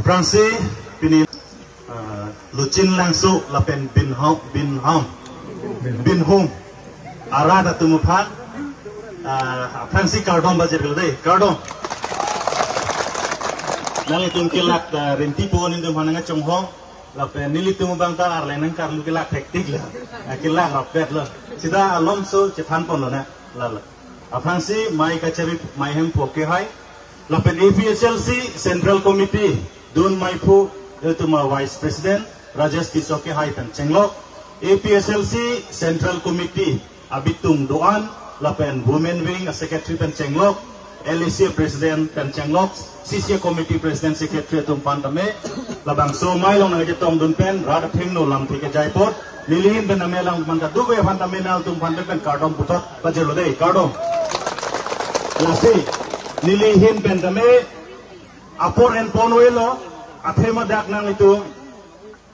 Fransi pini lucin langsung lapen bin home arada tumupan Fransi kardon bajer gede kardon nang itung kilak renti pohon itu mana ngacung hong lapen nili tumu bangta arlen nang karlu kilak hektik lah kilak rapet lah sida alonso cetan pon lah lala Fransi mai kacari mai hem poke hai lapen APSLC Central Committee Dun Maipu itu ma Vice President Rajesh Kisoke Hai Pen Chenglok APSLC Central Committee Abitung Doan lapen Women Wing Secretary Pen Chenglok LAC President Pen Chenglok CCA Committee President Secretary Tum Pantame labang so mai long nang jetong dun pen rada thing no lam thike jaipot lilihin pen namelang manta dugo pantame nal tum pantame pen kardom putot bajelo dei kardom lasi nilihin pen tame apor en ponuelo athema dak nang itu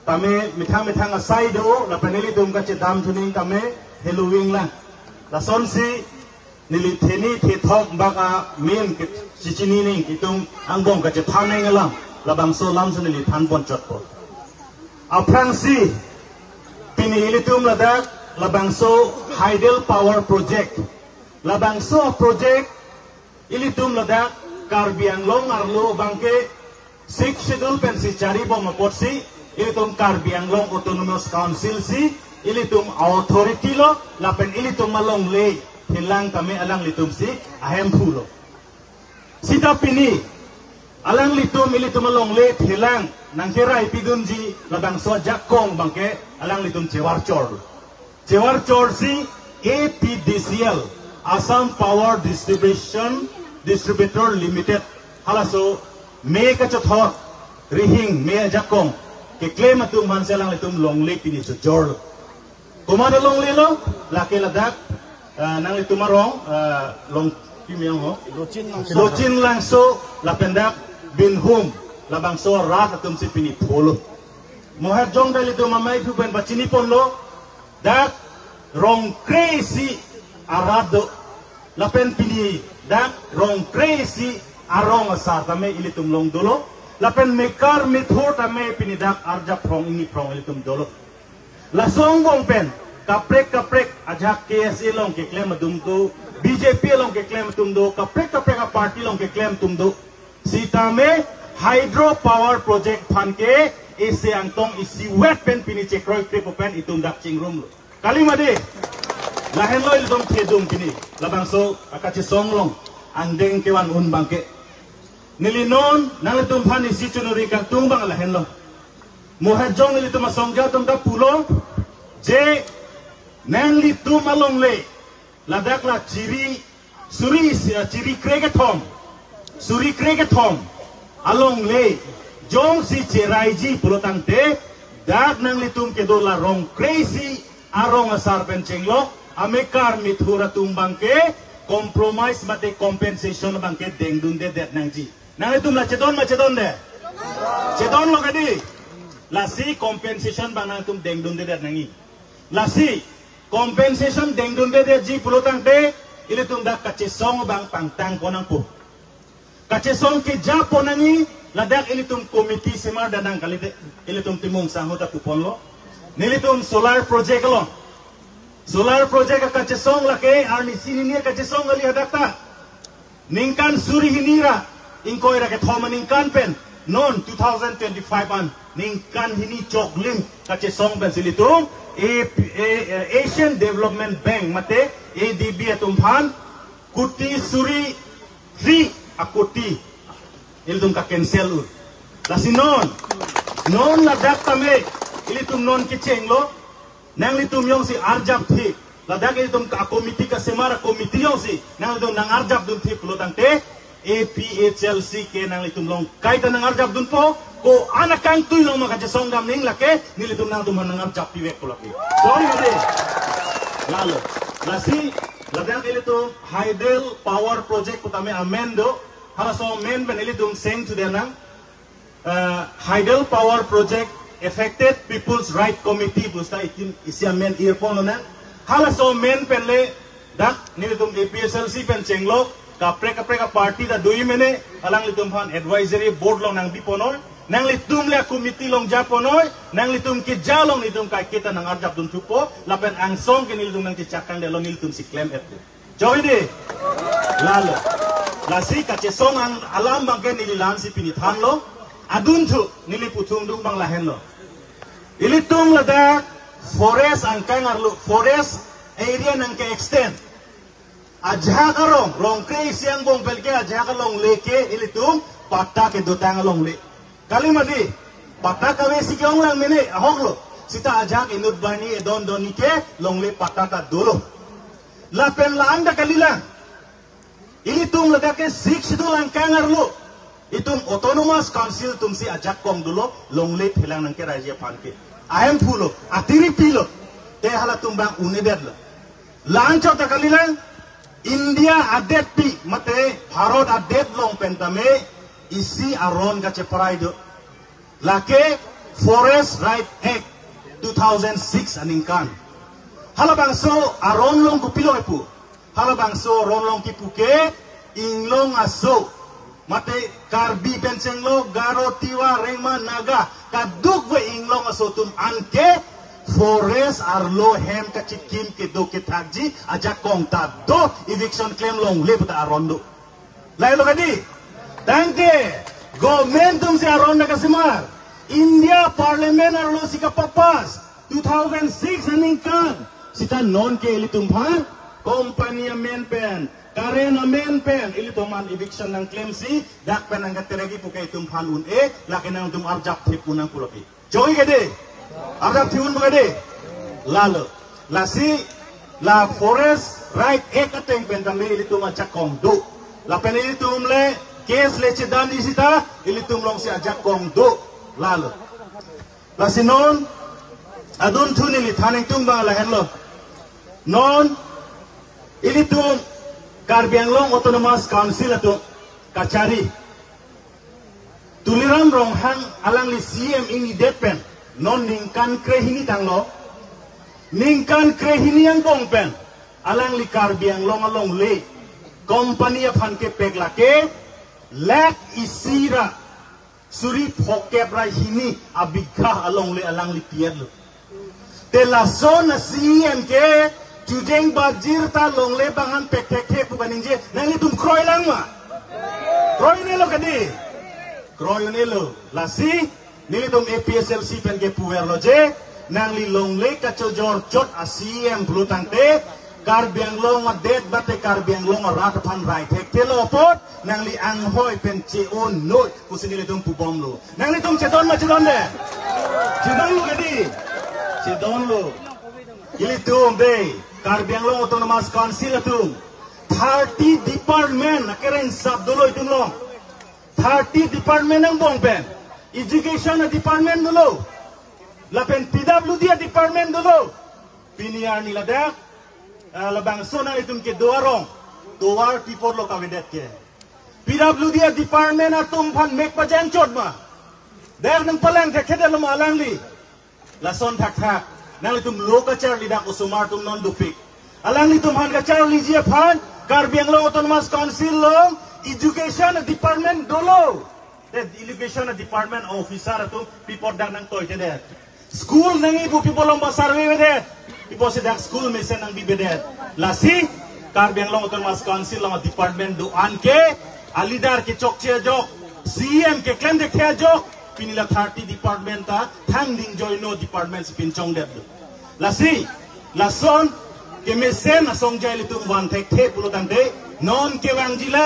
tame mithang asai do la paneli tum ka chedam thuning tame Halloween la la sonsi nili theni the thok baka men ke chichini ning itung angbong ka chetham neng la la bangso lam sun nili than bon chot po aprangsi pini ilitum la dak la bangso Hydel Power Project la bangso project ilitum la dak Karbiang long arlo bangke 6 schedule pensi cari bom porsi ilitum Karbiang long Autonomous Council si ilitum authority lo lapen ilitum malong le hilang kami alang litum si ahem pulo sita pini alang litum ilitum malong le hilang nang kirai pidunji labang so jakong bangke alang litum cewar chor si APDCL Assam Power Distributor Limited halaso me kachothor rihing me jakong ke claim atum manselang litum longle pini jor kumada longle lo laki ladak nang litum marong long pimiang ho locin langso lapendak bin hum labang so rat atum si pini polo moher jong dali litum mamai pu ben bachini ponlo dak rong crazy arado lapen pini dak rong crazy arong asar tame ilitum long dolo lapen mekar mithor tame pinidak arja prong ini prong ilitum dolo la song bong pen kaprek ajak KSA long ke claim dum do BJP long ke claim tum do kaprek a party long ke claim tum do sitame hydro power project phan ke ese angtong isi wet pen pini chekroi kripo pen itum dak chingrum kalimade lahen lo ilum thedum pini labang so akachi songlong andeng kewan un bangke nilinon nalitum phani sichunuri ka tumbang lahen lo mohajong nilitum songja tum da pulo je nanlitum along le ladak la chiri kregathom along le jong si cheraiji pulo tangte dak nanlitum ke dola rong crazy arong asar pen chenglo amekar mithura tumbang ke compromise mate compensation bangke dengdun de det nangji nang itum la cedon de cedon lo kadi la si compensation bang nang tum dengdun de det nangi la si compensation dengdun de det ji pulotang de ile tum dak kacesong bang pangtang konang pu kacesong ke japo nangi la dak ile tum committee semar danang kali de ile tum timung sanghota kupon lo nilitum solar project lo solar project ka cesong lake arni sini ka cesong ali hadakta ningkan suri hinira ingkoi ra ke thoma ningkan pen non 2025 an ningkan hini choklim ka cesong pen silitum Asian Development Bank mate ADB atum phan kuti suri 3 akuti ilitum ka cancel ur lasinon non ladakta me ilitum non kiceng lo nang litum yong si arjab thi ladak ilitum ka komiti ka semara komiti yong si nang litum nang arjab dun thi pulotang te APHLC ke nang litum long kaita nang arjab dun po ko anakang tuy long maka jasong gam ning lake nilitum nang tum nang arjab piwek pulaki sorry ade lalo lasi ladak ilitum Hydel Power Project utame amendo haraso men ben ilitum seng to nang Hydel Power Project Affected People's Right Committee busta itin isiamen earphone na halaso men penle dak nilitum APSLC pen chenglo ka preka party da dui mene alang litum phan advisory board long nang biponor nang litum le komiti long Japonoy nang litum ki jalong litum kai kita nang arjap dun tupo lapen angsong ke nilitum nang ticakan de long nilitum si claim et joy de lalu lasi kace song ang alam bangke nililan si pinithan lo adun tu niliputung dung bang lahen lo ilitum lada forest ang kangarlu forest area nang ke extend aja karong long crazy ang bong pelke aja karong leke ilitum pata ke dotang long le kali madi pata kawe si kyong lang mene ahok lo sita aja inut bani don doni ke long le pata ta dolo lapen la anda kalila ilitum laga ke six do lang kangarlu itum autonomous council tum si ajak kong dulu long le philang nang ke raja panke ahem phulo atiri pilo te hala tumbang uneded lo lancho ta kalila India adet pi mate Bharat adet long pentame isi aron ka cheparai do lake Forest Right Act 2006 aningkan halabang so aron long kupilo epu halabang so ron long kipuke inglong aso mate karbi penseng lo garo tiwa rengma naga kaduk we inglong aso tum anke forest arlo hem kacikim ke do ke thakji aja kong ta do eviction claim long le puta arondo lai lo kadi tangke government tum se aronda kasimar India parliament arlo sika papas 2006 aningkan sita non ke ilitum phan company amen pen karen amen pen ilituman eviction nang claim si dak pen ang kateregi pukai tum phan un e lakinang tum arjap thip unang pulopi joy kade Arjap tiun bagade lalu lasi la forest right ekateng pentame ilitum ajak kong do la pen ilitum le case le cedan di sita ilitum long si ajak kong do lalu lasi non adun thun ili thaning tung ba la hen lo non ilitum Karbi Anglong Autonomous Council atu kacari tuliran rong hang alang li CM ini depen non ningkan krehini tanglo ningkan krehini yang kongpen alang li Karbi Anglong along le company aphan ke peglake lek isira suri phokep rai hini abigha along le alang li pier lo te la zona CM ke Judeng bajir ta long le bangan pek bukan inje nang itum kroy lang ma kroy ne lo kadi kroy ne lo lasi nilitum APSLC pen ke puwer lo je nang li long le ka chojor chot ACM blutang te Karbi Anglong adet bate Karbi Anglong rat pan rai tek te lo pot nang li ang hoi pen che on no kusin nilitum pu bom lo nang litum chedon ma chedon de chedon lo kadi chedon lo ilitum de Karbi Anglong Autonomous Council itu 30 department akhirnya sab dulu itu lo 30 department yang bong pen education department dulu lapen PWD department dulu piniar nila dak labang sona itu ke doarong doar tipor lo kawedet ke PWD department atum pan mek pajang chot ma dak nang palang ke khedel mo alang li lason thak thak nang litum loka char lidak usumar tum non dupik alang litum han ka char lijia phan Karbi Anglong Autonomous Council long education department dolo the education department officer tu people dak nang toy tedet school nang ibu people lomba survey wedet people sedak school mesen nang bibedet lasi Karbi Anglong Autonomous Council long department do anke alidar ke chokche jok CM ke claim de khe jok pinila 30 department ta thang ding joy no department spin chong det lasi lason ke mesen asong jai litum wan thek the pulo tang de non ke wang jila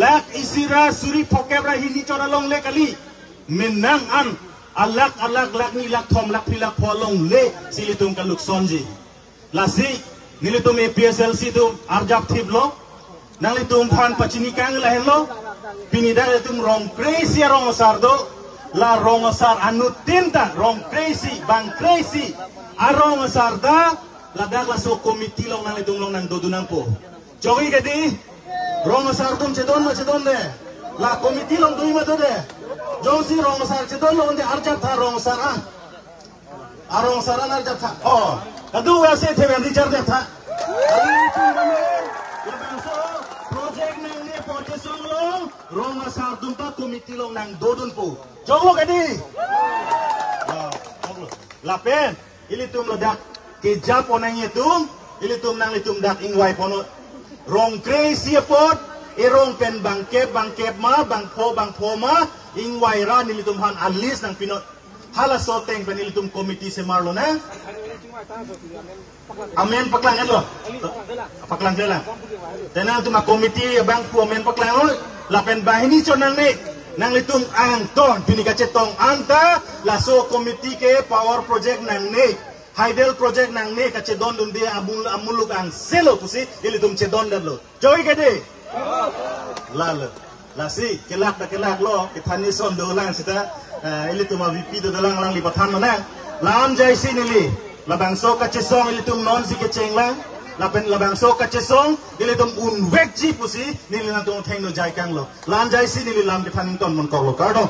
lak isira suri phokebra hini chora long le kali menang an alak lak ni lak thom lak philak pholong le silitum kaluk sonji lasi nilitum APSLC tu arjap thiblo nang litum phan pachini kang la hello pinida litum rong crazy rong sardo la rong asar anu tinta rong crazy bang crazy arong asar da la dak la so komiti long nang lidung long nang dodunang po jogi kadi rong asar tum chedon ma chedon de la komiti long dui ma do de josi rong asar chedon long de arjat tha rong asar arong asar arjat tha oh kadu wase the ben dichar de tha project nang ne pote song long rong asar dumpa komiti long nang dodun pu. Joglo kadi. Lapen ilitum ledak kejap onang itum ilitum nang litum dak ingwai pono rong crazy pot irong pen bangkep ma bangpo ma ingwai ra nilitum han alis nang pinot hala soteng pen ilitum komiti se marlo na amen paklang lo paklang dela tenang tu ma komiti bangku amen paklang lo lapen bahini chonang ne nang litum angton pinika cetong anta laso komiti ke power project nang ne Haidel project nang ne ka cedon dun dia amuluk ang selo pusi ilitum cedon dan lo joy kade lalo lasi kelak lo kitani son dolang sita ilitum VP do dalang lang lipatan mana lam jai sinili labang so ka cesong ilitum non si keceng lang lapen labang so ka cesong ilitum un wekji pusi nili na tong theng no jai kang lo lam jai sinili lam kitani ton mon ko lo kardo